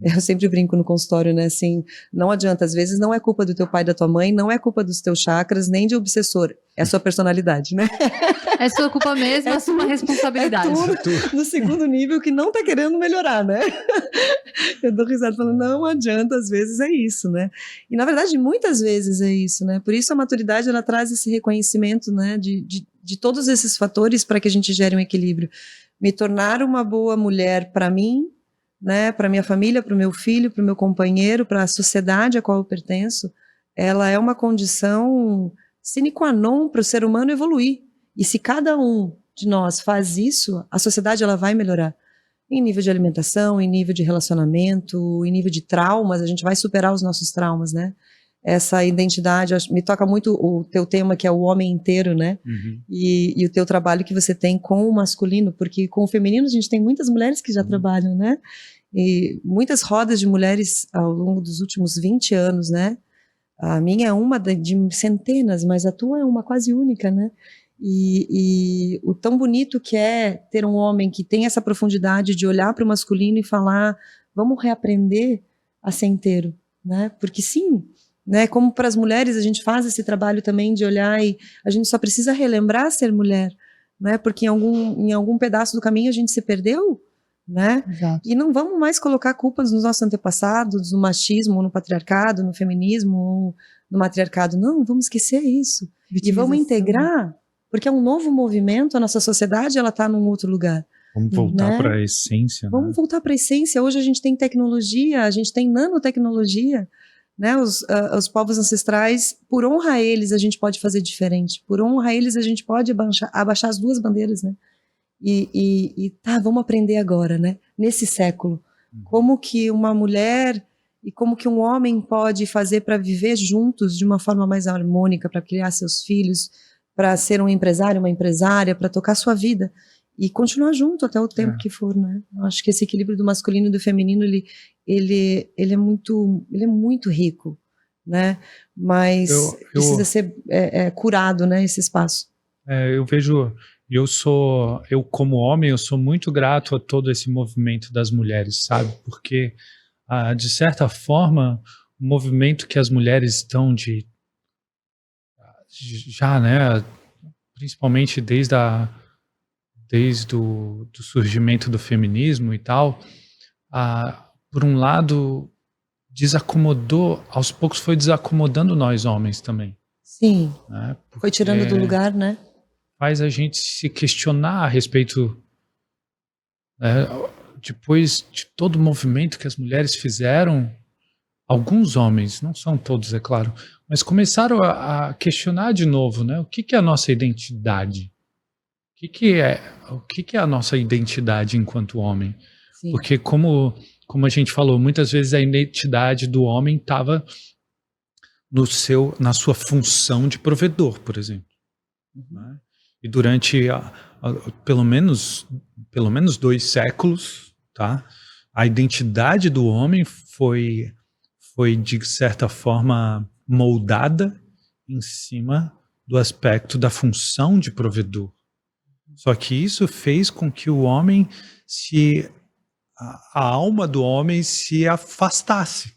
Eu sempre brinco no consultório, né, assim, não adianta, às vezes não é culpa do teu pai e da tua mãe, não é culpa dos teus chakras, nem de obsessor, é a sua personalidade, né? É sua culpa mesmo, é sua responsabilidade. É tudo no segundo nível que não tá querendo melhorar, né? Eu dou risada falando, não adianta, às vezes é isso, né? E na verdade, muitas vezes é isso, né? Por isso a maturidade, ela traz esse reconhecimento, né, de todos esses fatores para que a gente gere um equilíbrio. Me tornar uma boa mulher para mim, né, para minha família, para o meu filho, para o meu companheiro, para a sociedade a qual eu pertenço, ela é uma condição sine qua non para o ser humano evoluir. E se cada um de nós faz isso, a sociedade ela vai melhorar. Em nível de alimentação, em nível de relacionamento, em nível de traumas, a gente vai superar os nossos traumas, né? Essa identidade, me toca muito o teu tema, que é o homem inteiro, né? E o teu trabalho que você tem com o masculino, porque com o feminino a gente tem muitas mulheres que já trabalham, né? E muitas rodas de mulheres ao longo dos últimos 20 anos, né? A minha é uma de centenas, mas a tua é uma quase única, né? E o tão bonito que é ter um homem que tem essa profundidade de olhar para o masculino e falar, vamos reaprender a ser inteiro, né? Porque sim, né? Como para as mulheres a gente faz esse trabalho também de olhar e a gente só precisa relembrar ser mulher, né? Porque em algum pedaço do caminho a gente se perdeu, né? Exato. E não vamos mais colocar culpas nos nossos antepassados, no machismo, no patriarcado, no feminismo, no matriarcado. Não, vamos esquecer isso. E vamos integrar, porque é um novo movimento, a nossa sociedade ela está num outro lugar. Vamos voltar, né, para a essência. Vamos, né, voltar para a essência. Hoje a gente tem tecnologia, a gente tem nanotecnologia, né? Os povos ancestrais, por honra a eles, a gente pode fazer diferente. Por honra a eles, a gente pode abaixar as duas bandeiras, né? Tá, vamos aprender agora, né? Nesse século, como que uma mulher e como que um homem pode fazer para viver juntos de uma forma mais harmônica, para criar seus filhos, para ser um empresário, uma empresária, para tocar sua vida e continuar junto até o tempo que for, né? Eu acho que esse equilíbrio do masculino e do feminino, ele é muito rico, né? Mas precisa ser curado, né? Esse espaço. Eu vejo, eu como homem, eu sou muito grato a todo esse movimento das mulheres, sabe? Porque, de certa forma, o movimento que as mulheres estão já, né? Principalmente desde o surgimento do feminismo e tal, por um lado, desacomodou, aos poucos foi desacomodando nós homens também. Sim, né? Foi tirando do lugar, né? Faz a gente se questionar a respeito, né, depois de todo o movimento que as mulheres fizeram, alguns homens, não são todos, é claro, mas começaram a questionar de novo, né? O que é a nossa identidade? O que é a nossa identidade enquanto homem? Sim. Porque como a gente falou, muitas vezes a identidade do homem estava na sua função de provedor, por exemplo. Né? E durante pelo menos 2 séculos, tá? A identidade do homem foi de certa forma moldada em cima do aspecto da função de provedor. Só que isso fez com que o homem a alma do homem se afastasse,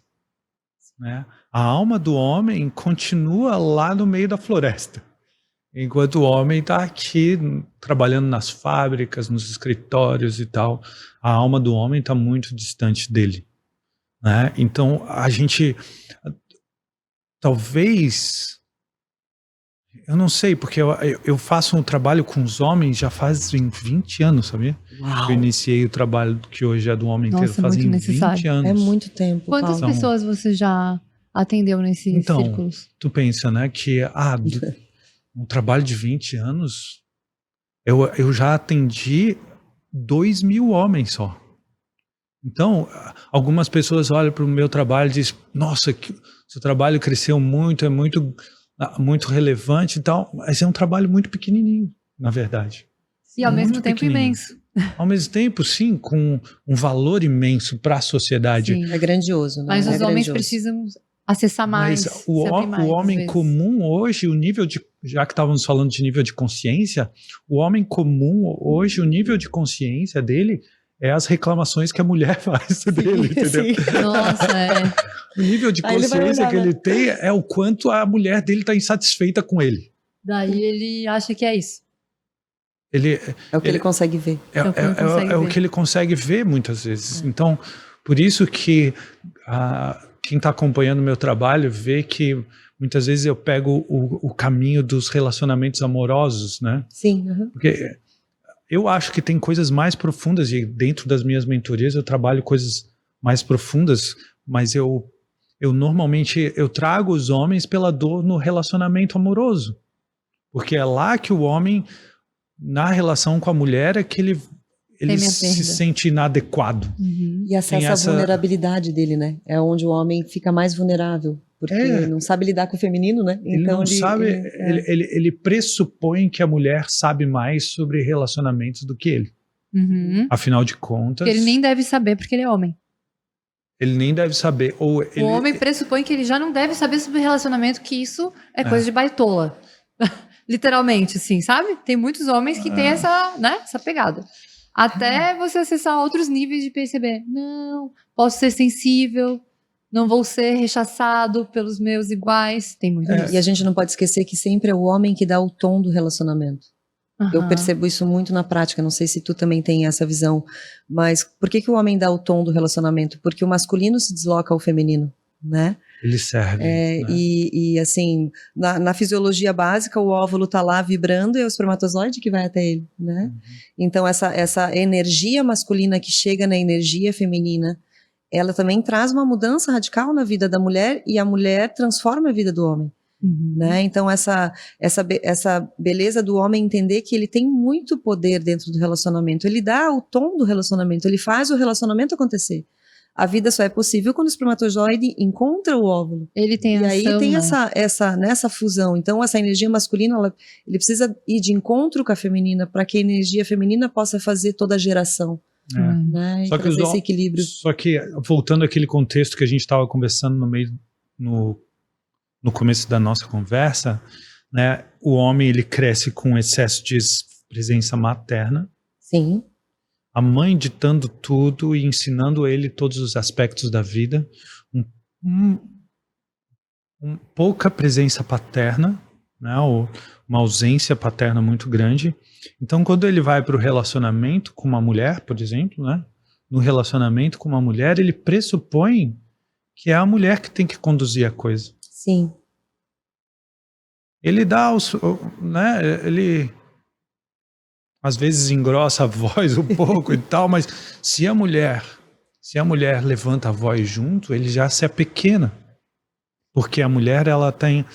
né? A alma do homem continua lá no meio da floresta, enquanto o homem está aqui trabalhando nas fábricas, nos escritórios e tal. A alma do homem está muito distante dele, né? Então a gente talvez, eu não sei, porque eu faço um trabalho com os homens já fazem 20 anos, sabia? Uau. Eu iniciei o trabalho que hoje é do homem inteiro fazem 20 anos. É muito tempo. Quantas pessoas você já atendeu nesses círculos? Tu pensa, né, que um trabalho de 20 anos, eu já atendi 2.000 homens só. Então, algumas pessoas olham para o meu trabalho e dizem, nossa, seu trabalho cresceu muito, é muito relevante e tal, mas é um trabalho muito pequenininho, na verdade. E ao mesmo tempo imenso. Ao mesmo tempo, sim, com um valor imenso para a sociedade. Sim, é grandioso, né? Mas os homens precisam acessar mais. Mas o homem comum hoje, já que estávamos falando de nível de consciência, o homem comum hoje, o nível de consciência dele é as reclamações que a mulher faz dele, entendeu? Sim. Nossa, O nível de Aí ele vai consciência olhar, que ele tem é o quanto a mulher dele está insatisfeita com ele. Daí ele acha que é isso. Ele, É o que ele consegue ver. É o que ele consegue é o ver. que ele consegue ver muitas vezes. Então, por isso que quem está acompanhando o meu trabalho vê que muitas vezes eu pego o caminho dos relacionamentos amorosos, né? Sim. Porque eu acho que tem coisas mais profundas, e dentro das minhas mentorias eu trabalho coisas mais profundas, mas eu normalmente eu trago os homens pela dor no relacionamento amoroso. Porque é lá que o homem, na relação com a mulher, é que ele se sente inadequado. Uhum. E acessa a vulnerabilidade dele, né? É onde o homem fica mais vulnerável, porque não sabe lidar com o feminino, né? Ele então não sabe, ele pressupõe que a mulher sabe mais sobre relacionamentos do que ele. Uhum. Afinal de contas... Ele nem deve saber porque ele é homem. Ele nem deve saber. Ou O homem pressupõe que ele já não deve saber sobre relacionamento, que isso é coisa de baitola. Literalmente, assim, sabe? Tem muitos homens que têm essa pegada. Até você acessar outros níveis de perceber. Não, posso ser sensível, não vou ser rechaçado pelos meus iguais. Tem muito isso. E a gente não pode esquecer que sempre é o homem que dá o tom do relacionamento. Eu percebo isso muito na prática, não sei se tu também tem essa visão, mas por que o homem dá o tom do relacionamento? Porque o masculino se desloca ao feminino, né? Ele serve. Né? E assim, na fisiologia básica, o óvulo tá lá vibrando e é o espermatozoide que vai até ele, né? Então essa energia masculina que chega na energia feminina, ela também traz uma mudança radical na vida da mulher e a mulher transforma a vida do homem. Né? Então essa beleza do homem entender que ele tem muito poder dentro do relacionamento, ele dá o tom do relacionamento, ele faz o relacionamento acontecer. A vida só é possível quando o espermatozoide encontra o óvulo. Ele tem e aí ação, tem né? essa fusão. Então essa energia masculina, ele precisa ir de encontro com a feminina para que a energia feminina possa fazer toda a geração. Né? Só que esse equilíbrio. Só que voltando àquele contexto que a gente estava conversando no começo da nossa conversa, né, o homem ele cresce com excesso de presença materna. Sim. A mãe ditando tudo e ensinando ele todos os aspectos da vida. Pouca presença paterna, né, ou uma ausência paterna muito grande. Então, quando ele vai para o relacionamento com uma mulher, por exemplo, né, no relacionamento com uma mulher, ele pressupõe que é a mulher que tem que conduzir a coisa. Sim. Ele dá né, ele às vezes engrossa a voz um pouco e tal, mas se a mulher levanta a voz junto, ele já se apequena. Porque a mulher ela tem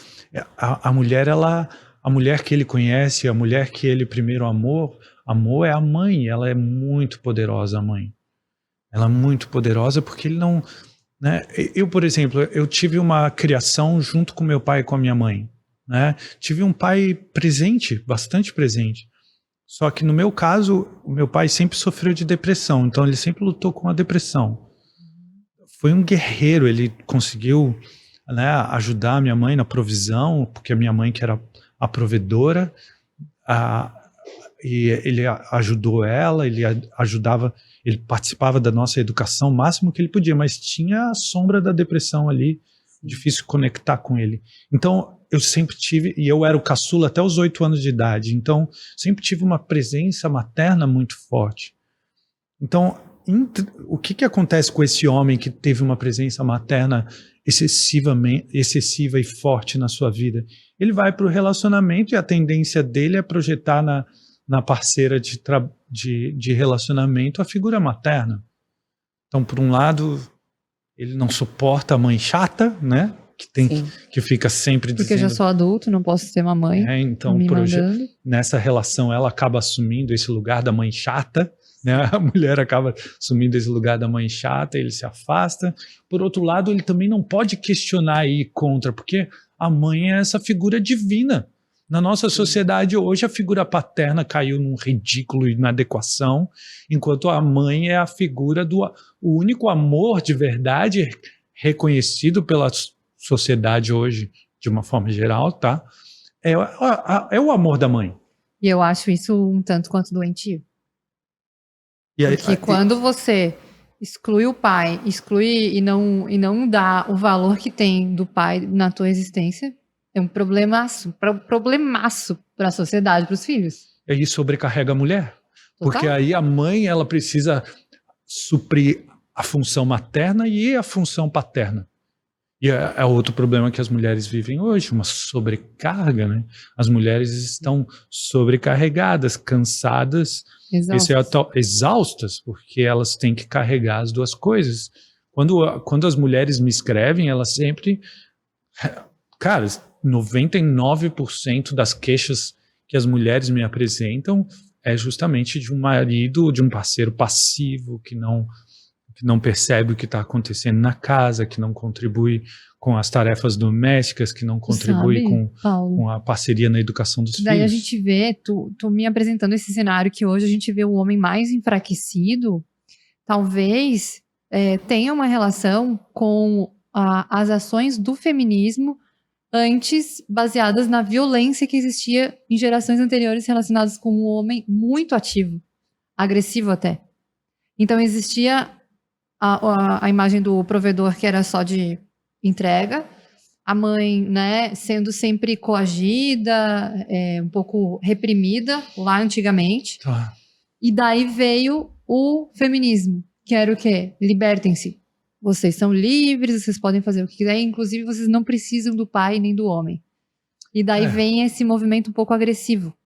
a mulher que ele conhece, a mulher que ele primeiro amou é a mãe, ela é muito poderosa, a mãe. Ela é muito poderosa porque ele não, né? Eu, por exemplo, eu tive uma criação junto com meu pai e com a minha mãe, né? Tive um pai presente, bastante presente. Só que no meu caso, o meu pai sempre sofreu de depressão, então ele sempre lutou com a depressão. Foi um guerreiro, ele conseguiu, né, ajudar a minha mãe na provisão, porque a minha mãe que era a provedora, e ele ajudou ela, ele ajudava, ele participava da nossa educação o máximo que ele podia, mas tinha a sombra da depressão ali, difícil conectar com ele. Então, eu sempre tive, e eu era o caçula até os 8 anos de idade, então sempre tive uma presença materna muito forte. Então, o que acontece com esse homem que teve uma presença materna excessiva e forte na sua vida? Ele vai para o relacionamento e a tendência dele é projetar na parceira de relacionamento a figura materna. Então, por um lado, ele não suporta a mãe chata, né? Que fica sempre dizendo... Porque eu já sou adulto, não posso ter uma mãe então, nessa relação, ela acaba assumindo esse lugar da mãe chata, né? A mulher acaba assumindo esse lugar da mãe chata, ele se afasta. Por outro lado, ele também não pode questionar e ir contra, porque a mãe é essa figura divina. Na nossa sociedade hoje, a figura paterna caiu num ridículo e inadequação, enquanto a mãe é a figura o único amor de verdade reconhecido pela sociedade hoje, de uma forma geral, tá? É o amor da mãe. E eu acho isso um tanto quanto doentio. E aí, Porque quando você exclui o pai, exclui e não dá o valor que tem do pai na tua existência, é um problemaço para a sociedade, para os filhos. aí sobrecarrega a mulher. Total. Porque aí a mãe, ela precisa suprir a função materna e a função paterna. E é outro problema que as mulheres vivem hoje, uma sobrecarga, né? As mulheres estão sobrecarregadas, cansadas, exaustas, porque elas têm que carregar as duas coisas. Quando as mulheres me escrevem, elas sempre... Cara, 99% das queixas que as mulheres me apresentam é justamente de um marido, de um parceiro passivo que não percebe o que está acontecendo na casa, que não contribui com as tarefas domésticas, que não contribui com a parceria na educação dos filhos. Daí a gente vê, tu me apresentando esse cenário que hoje a gente vê o homem mais enfraquecido, talvez tenha uma relação com as ações do feminismo antes baseadas na violência que existia em gerações anteriores relacionadas com um homem muito ativo, agressivo até. Então existia a imagem do provedor que era só de entrega, a mãe, né, sendo sempre coagida, um pouco reprimida lá antigamente. Tá. E daí veio o feminismo, que era o quê? Libertem-se. Vocês são livres, vocês podem fazer o que quiserem, inclusive vocês não precisam do pai nem do homem. E daí vem esse movimento um pouco agressivo.